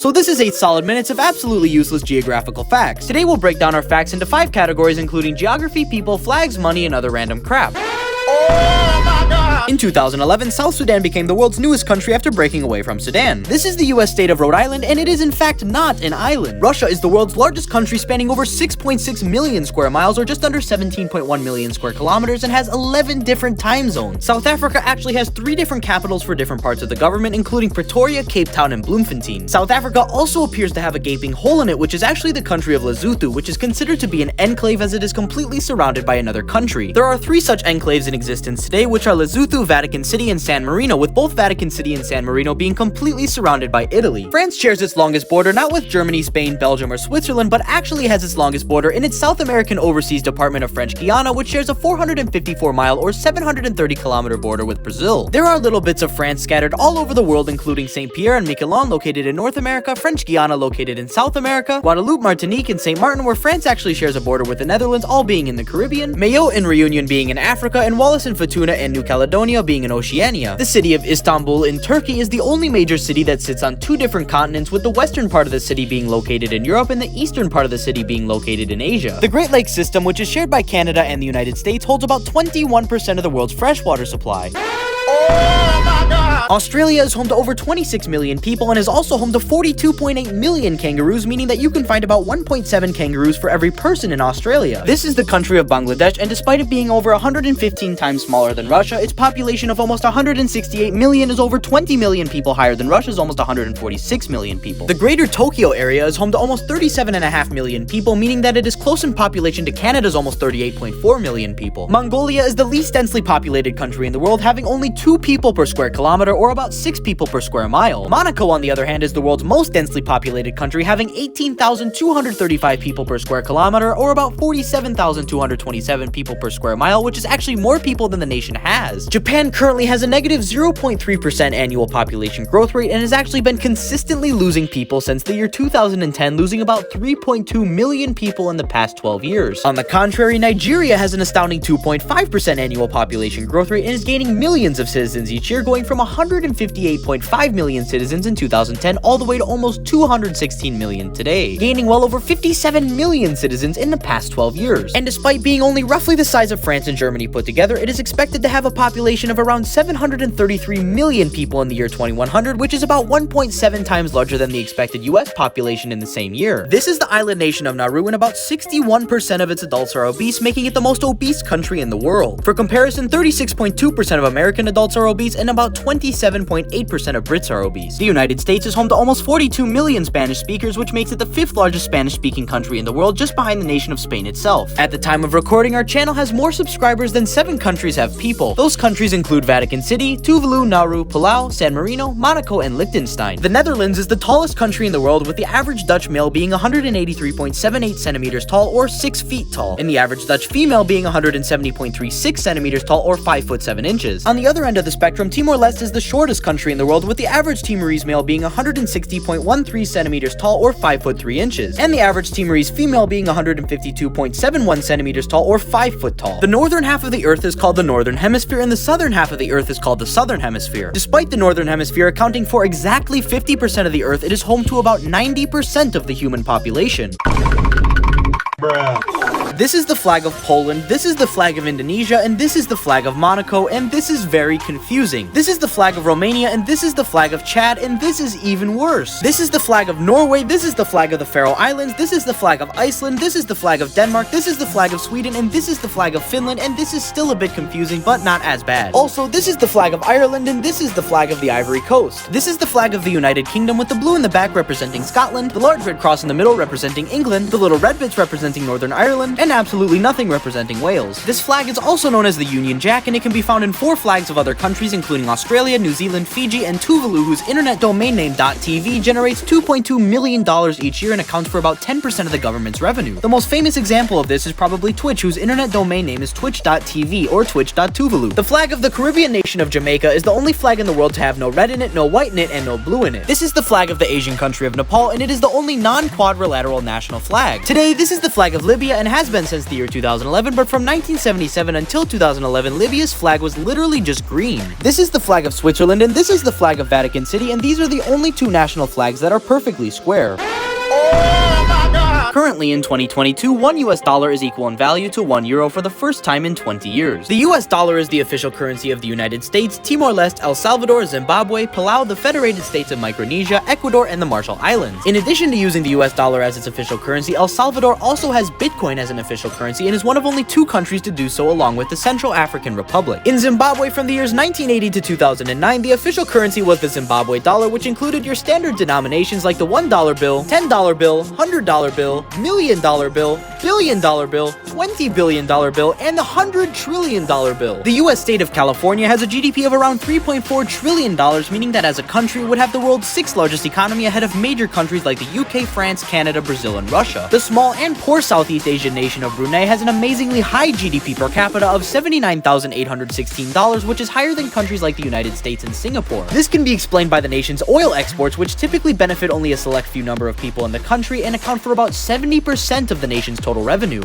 So this is 8 solid minutes of absolutely useless geographical facts. Today we'll break down our facts into 5 categories including geography, people, flags, money, and other random crap. In 2011, South Sudan became the world's newest country after breaking away from Sudan. This is the US state of Rhode Island, and it is in fact not an island. Russia is the world's largest country, spanning over 6.6 million square miles, or just under 17.1 million square kilometers, and has 11 different time zones. South Africa actually has 3 different capitals for different parts of the government, including Pretoria, Cape Town, and Bloemfontein. South Africa also appears to have a gaping hole in it, which is actually the country of Lesotho, which is considered to be an enclave as it is completely surrounded by another country. There are 3 such enclaves in existence today, which are Lesotho, Vatican City, and San Marino, with both Vatican City and San Marino being completely surrounded by Italy. France shares its longest border not with Germany, Spain, Belgium, or Switzerland, but actually has its longest border in its South American Overseas Department of French Guiana, which shares a 454-mile or 730-kilometer border with Brazil. There are little bits of France scattered all over the world, including St. Pierre and Miquelon, located in North America, French Guiana, located in South America, Guadeloupe, Martinique, and St. Martin, where France actually shares a border with the Netherlands, all being in the Caribbean, Mayotte and Reunion being in Africa, and Wallis and Futuna and New Caledonia being in Oceania. The city of Istanbul in Turkey is the only major city that sits on 2 different continents, with the western part of the city being located in Europe and the eastern part of the city being located in Asia. The Great Lakes system, which is shared by Canada and the United States, holds about 21% of the world's freshwater supply. Australia is home to over 26 million people and is also home to 42.8 million kangaroos, meaning that you can find about 1.7 kangaroos for every person in Australia. This is the country of Bangladesh, and despite it being over 115 times smaller than Russia, its population of almost 168 million is over 20 million people higher than Russia's almost 146 million people. The greater Tokyo area is home to almost 37.5 million people, meaning that it is close in population to Canada's almost 38.4 million people. Mongolia is the least densely populated country in the world, having only 2 people per square kilometer, or about 6 people per square mile. Monaco, on the other hand, is the world's most densely populated country, having 18,235 people per square kilometer, or about 47,227 people per square mile, which is actually more people than the nation has. Japan currently has a negative 0.3% annual population growth rate and has actually been consistently losing people since the year 2010, losing about 3.2 million people in the past 12 years. On the contrary, Nigeria has an astounding 2.5% annual population growth rate and is gaining millions of citizens each year, going from 158.5 million citizens in 2010 all the way to almost 216 million today, gaining well over 57 million citizens in the past 12 years. And despite being only roughly the size of France and Germany put together, it is expected to have a population of around 733 million people in the year 2100, which is about 1.7 times larger than the expected US population in the same year. This is the island nation of Nauru, and about 61% of its adults are obese, making it the most obese country in the world. For comparison, 36.2% of American adults are obese, and about 27.8% of Brits are obese. The United States is home to almost 42 million Spanish speakers, which makes it the 5th largest Spanish-speaking country in the world, just behind the nation of Spain itself. At the time of recording, our channel has more subscribers than 7 countries have people. Those countries include Vatican City, Tuvalu, Nauru, Palau, San Marino, Monaco, and Liechtenstein. The Netherlands is the tallest country in the world, with the average Dutch male being 183.78 centimeters tall, or 6 feet tall, and the average Dutch female being 170.36 centimeters tall, or 5 foot 7 inches. On the other end of the spectrum, Timor-Leste is the shortest country in the world, with the average Timorese male being 160.13 centimeters tall, or 5 foot 3 inches, and the average Timorese female being 152.71 centimeters tall, or 5 foot tall. The northern half of the Earth is called the Northern Hemisphere, and the southern half of the Earth is called the Southern Hemisphere. Despite the Northern Hemisphere accounting for exactly 50% of the Earth, it is home to about 90% of the human population. This is the flag of Poland, this is the flag of Indonesia, and this is the flag of Monaco, and this is very confusing. This is the flag of Romania, and this is the flag of Chad, and this is even worse. This is the flag of Norway, this is the flag of the Faroe Islands, this is the flag of Iceland, this is the flag of Denmark, this is the flag of Sweden, and this is the flag of Finland, and this is still a bit confusing, but not as bad. Also, this is the flag of Ireland, and this is the flag of the Ivory Coast. This is the flag of the United Kingdom, with the blue in the back representing Scotland, the large red cross in the middle representing England, the little red bits representing Northern Ireland, and absolutely nothing representing Wales. This flag is also known as the Union Jack, and it can be found in 4 flags of other countries, including Australia, New Zealand, Fiji, and Tuvalu, whose internet domain name .tv generates $2.2 million each year and accounts for about 10% of the government's revenue. The most famous example of this is probably Twitch, whose internet domain name is twitch.tv or twitch.tuvalu. The flag of the Caribbean nation of Jamaica is the only flag in the world to have no red in it, no white in it, and no blue in it. This is the flag of the Asian country of Nepal, and it is the only non-quadrilateral national flag. Today, this is the flag of Libya and has been been since the year 2011, but from 1977 until 2011, Libya's flag was literally just green. This is the flag of Switzerland, and this is the flag of Vatican City, and these are the only two national flags that are perfectly square. Currently in 2022, $1 is equal in value to €1 for the first time in 20 years. The US dollar is the official currency of the United States, Timor-Leste, El Salvador, Zimbabwe, Palau, the Federated States of Micronesia, Ecuador, and the Marshall Islands. In addition to using the US dollar as its official currency, El Salvador also has Bitcoin as an official currency and is one of only 2 countries to do so, along with the Central African Republic. In Zimbabwe, from the years 1980 to 2009, the official currency was the Zimbabwe dollar, which included your standard denominations like the $1 bill, $10 bill, $100 bill, $1 million bill, $1 billion bill, $20 billion bill, and the $100 trillion bill. The US state of California has a GDP of around $3.4 trillion, meaning that as a country would have the world's 6th largest economy ahead of major countries like the UK, France, Canada, Brazil, and Russia. The small and poor Southeast Asian nation of Brunei has an amazingly high GDP per capita of $79,816, which is higher than countries like the United States and Singapore. This can be explained by the nation's oil exports, which typically benefit only a select few number of people in the country and account for about 70% of the nation's total revenue.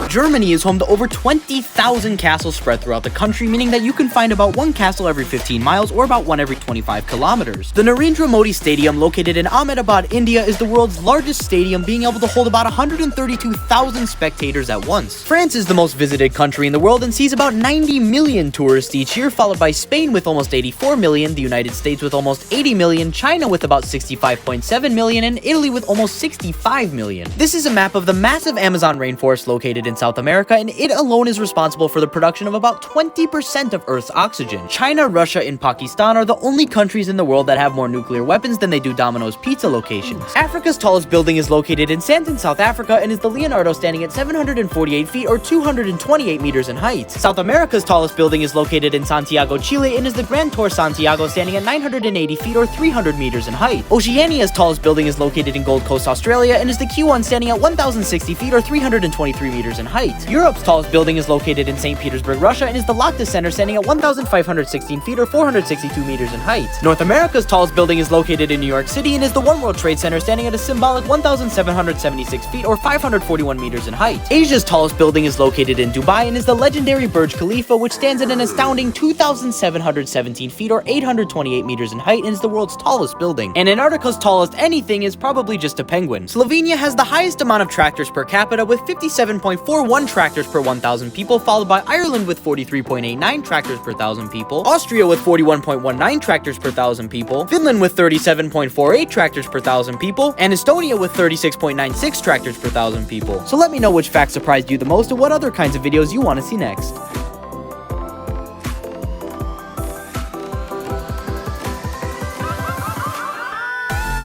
Germany is home to over 20,000 castles spread throughout the country, meaning that you can find about one castle every 15 miles or about one every 25 kilometers. The Narendra Modi Stadium, located in Ahmedabad, India, is the world's largest stadium, being able to hold about 132,000 spectators at once. France is the most visited country in the world and sees about 90 million tourists each year, followed by Spain with almost 84 million, the United States with almost 80 million, China with about 65.7 million, and Italy with almost 65 million. This is a map of the massive Amazon rainforest located in South America, and it alone is responsible for the production of about 20% of Earth's oxygen. China, Russia, and Pakistan are the only countries in the world that have more nuclear weapons than they do Domino's pizza locations. Africa's tallest building is located in Sandton, South Africa, and is the Leonardo, standing at 748 feet or 228 meters in height. South America's tallest building is located in Santiago, Chile, and is the Grand Tour Santiago, standing at 980 feet or 300 meters in height. Oceania's tallest building is located in Gold Coast, Australia, and is the Q1, standing at 1,060 feet or 323 meters in height. Europe's tallest building is located in St. Petersburg, Russia, and is the Lacta Center, standing at 1,516 feet or 462 meters in height. North America's tallest building is located in New York City and is the One World Trade Center, standing at a symbolic 1,776 feet or 541 meters in height. Asia's tallest building is located in Dubai and is the legendary Burj Khalifa, which stands at an astounding 2,717 feet or 828 meters in height and is the world's tallest building. And Antarctica's tallest anything is probably just a penguin. Slovenia has the highest amount of tractors per capita with 57.41 tractors per 1,000 people, followed by Ireland with 43.89 tractors per 1,000 people, Austria with 41.19 tractors per 1,000 people, Finland with 37.48 tractors per 1,000 people, and Estonia with 36.96 tractors per 1,000 people. So let me know which facts surprised you the most and what other kinds of videos you want to see next.